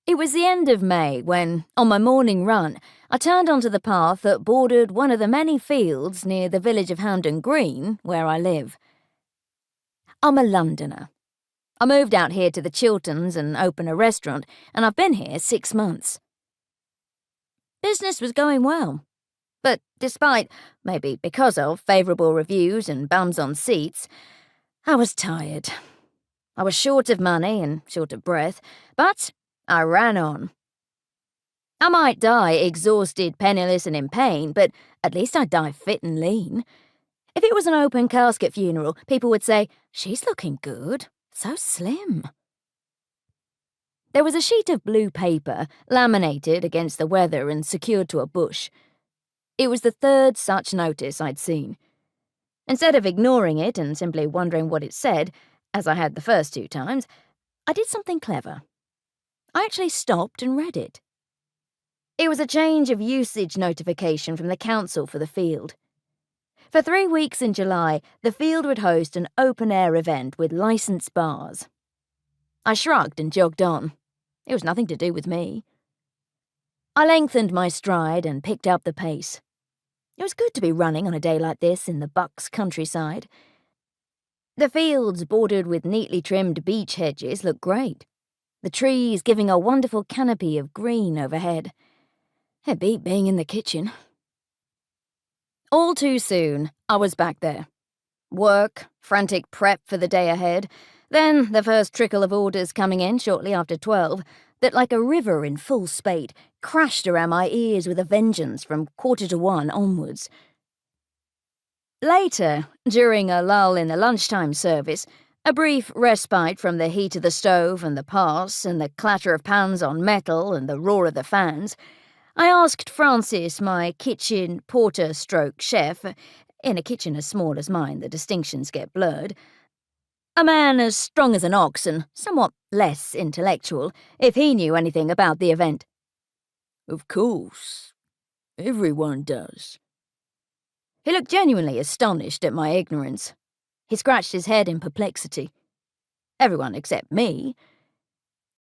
It was the end of May when, on my morning run, I turned onto the path that bordered one of the many fields near the village of Hampden Green, where I live. I'm a Londoner. I moved out here to the Chilterns and opened a restaurant, and I've been here 6 months. Business was going well, but despite, maybe because of, favourable reviews and bums on seats, I was tired. I was short of money and short of breath, but I ran on. I might die exhausted, penniless and in pain, but at least I'd die fit and lean. If it was an open casket funeral, people would say, "She's looking good, so slim." There was a sheet of blue paper, laminated against the weather and secured to a bush. It was the third such notice I'd seen. Instead of ignoring it and simply wondering what it said, as I had the first 2 times, I did something clever. I actually stopped and read it. It was a change of usage notification from the council for the field. For 3 weeks in July, the field would host an open-air event with licensed bars. I shrugged and jogged on. It was nothing to do with me. I lengthened my stride and picked up the pace. It was good to be running on a day like this in the Bucks countryside. The fields, bordered with neatly trimmed beech hedges, looked great, the trees giving a wonderful canopy of green overhead. It beat being in the kitchen. All too soon, I was back there. Work, frantic prep for the day ahead, then the first trickle of orders coming in shortly after 12, that like a river in full spate, crashed around my ears with a vengeance from 1:45 onwards. Later, during a lull in the lunchtime service, a brief respite from the heat of the stove and the pass and the clatter of pans on metal and the roar of the fans, I asked Francis, my kitchen porter-stroke-chef, in a kitchen as small as mine the distinctions get blurred, a man as strong as an ox and somewhat less intellectual, if he knew anything about the event. "Of course. Everyone does." He looked genuinely astonished at my ignorance. He scratched his head in perplexity. Everyone except me